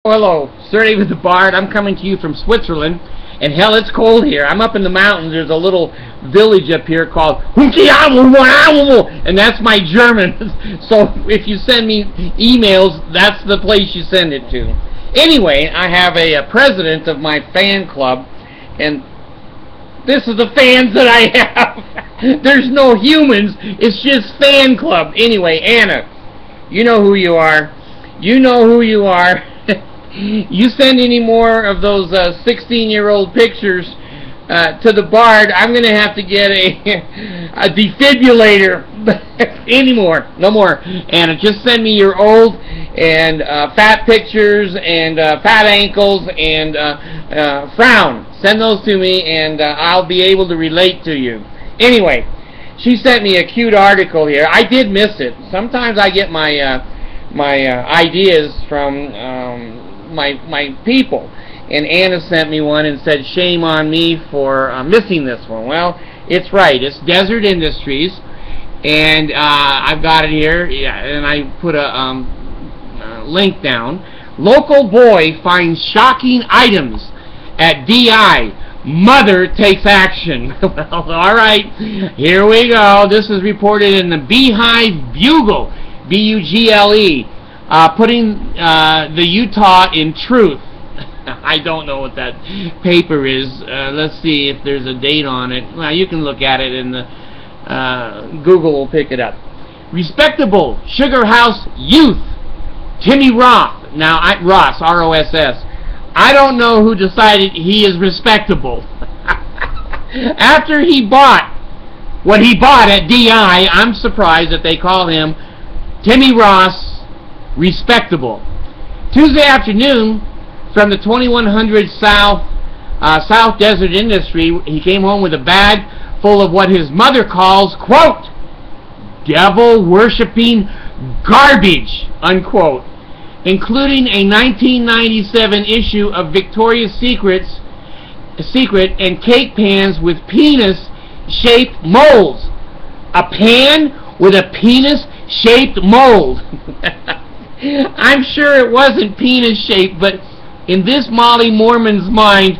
Hello, Sir David the Bard. I'm coming to you from Switzerland, and hell, it's cold here. I'm up in the mountains. There's a little village up here called and that's my German. So if you send me emails, that's the place you send it to. Anyway, I have a president of my fan club, and this is the fans that I have. There's no humans. It's just fan club. Anyway, Anna, you know who you are. You know who you are. You send any more of those 16-year-old pictures to the Bard, I'm going to have to get a defibrillator. Anymore. No more. Anna, just send me your old and fat pictures and fat ankles and frown. Send those to me, and I'll be able to relate to you. Anyway, she sent me a cute article here. I did miss it. Sometimes I get my ideas from my people, and Anna sent me one and said shame on me for missing this one. Well, it's right. It's Desert Industries, and I've got it here, and I put a link down. Local boy finds shocking items at DI. Mother takes action. Well, all right, here we go. This is reported in the Beehive Bugle, B-U-G-L-E. Putting the Utah in truth. I don't know what that paper is. Let's see if there's a date on it. Well, you can look at it in the Google will pick it up. Respectable Sugar House youth, Timmy Roth. Now, Ross, R-O-S-S. I don't know who decided he is respectable. After he bought what he bought at DI, I'm surprised that they call him Timmy Ross respectable. Tuesday afternoon, from the 2100 South Desert Industry, he came home with a bag full of what his mother calls, quote, devil-worshipping garbage, unquote, including a 1997 issue of Victoria's Secret and cake pans with penis-shaped molds. A pan with a penis-shaped mold. I'm sure it wasn't penis-shaped, but in this Molly Mormon's mind,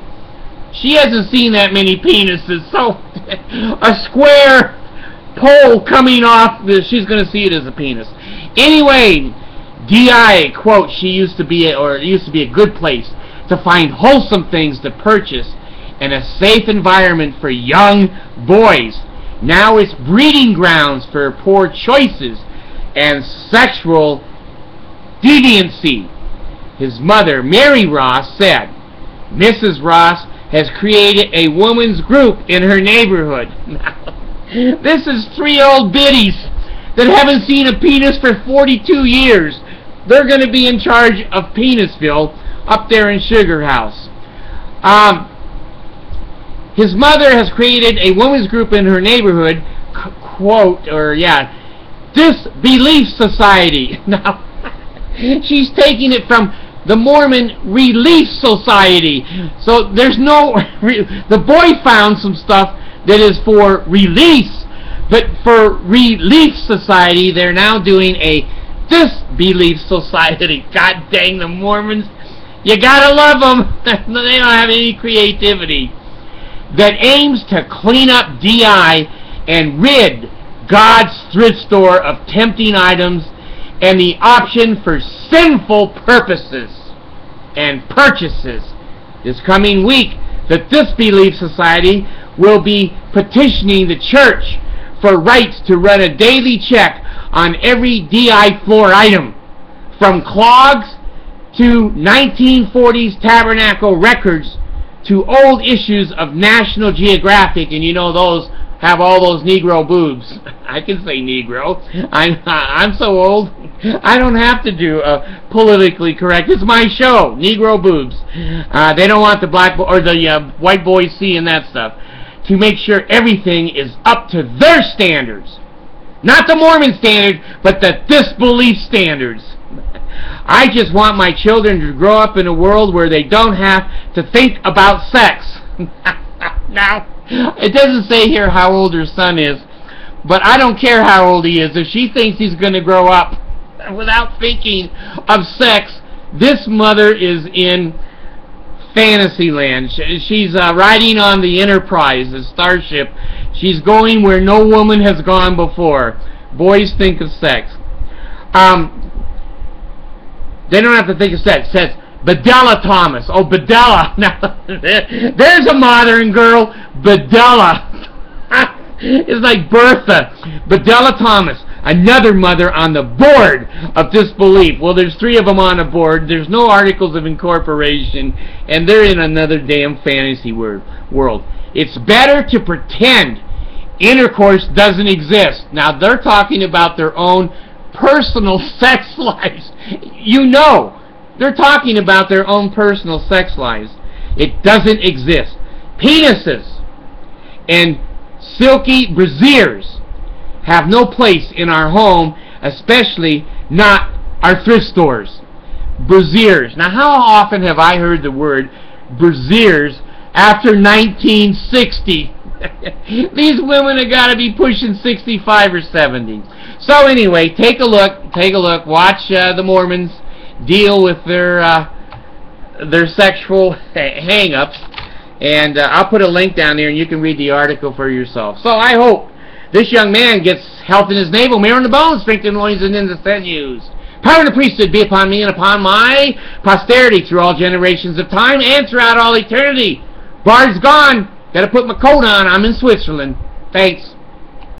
she hasn't seen that many penises, so a square pole coming off, she's going to see it as a penis. Anyway, DI, quote, it used to be a good place to find wholesome things to purchase and a safe environment for young boys. Now it's breeding grounds for poor choices and sexual deviancy. His mother, Mary Ross, said, Mrs. Ross has created a women's group in her neighborhood. This is 3 old biddies that haven't seen a penis for 42 years. They're going to be in charge of Penisville up there in Sugar House. His mother has created a women's group in her neighborhood, quote, disbelief society. Now, she's taking it from the Mormon Relief Society. So there's no... the boy found some stuff that is for release, but for Relief Society, they're now doing a disbelief society. God dang the Mormons. You gotta love them. They don't have any creativity. That aims to clean up DI and rid God's thrift store of tempting items and the option for sinful purposes and purchases. This coming week, the Disbelief Society will be petitioning the church for rights to run a daily check on every DI floor item, from clogs to 1940s Tabernacle records to old issues of National Geographic, and you know those have all those Negro boobs. I can say Negro. I'm so old. I don't have to do politically correct. It's my show, Negro boobs. They don't want the black or the white boys seeing that stuff. To make sure everything is up to their standards, not the Mormon standard, but the disbelief standards. I just want my children to grow up in a world where they don't have to think about sex. Now, it doesn't say here how old her son is, but I don't care how old he is. If she thinks he's going to grow up without thinking of sex, This mother is in Fantasyland. She's riding on the Enterprise, the starship. She's going where no woman has gone before. Boys think of sex. They don't have to think of sex. It says Bedella Thomas. Oh, Bedella. Now, there's a modern girl, Bedella. It's like Bertha. Bedella Thomas, another mother on the board of disbelief. Well, there's 3 of them on the board. There's no articles of incorporation, and they're in another damn fantasy world. It's better to pretend intercourse doesn't exist. Now, they're talking about their own personal sex lives. You know, they're talking about their own personal sex lives. It doesn't exist. Penises and silky brassieres have no place in our home, especially not our thrift stores. Brassieres. Now, how often have I heard the word brassieres after 1960? These women have got to be pushing 65 or 70. So anyway, take a look. Watch the Mormons deal with their sexual hang-ups. And I'll put a link down there, and you can read the article for yourself. So I hope this young man gets health in his navel, marrow in the bones, strength in the loins, and in the sinews. Power of the priesthood be upon me and upon my posterity through all generations of time and throughout all eternity. Bard's gone. Got to put my coat on. I'm in Switzerland. Thanks.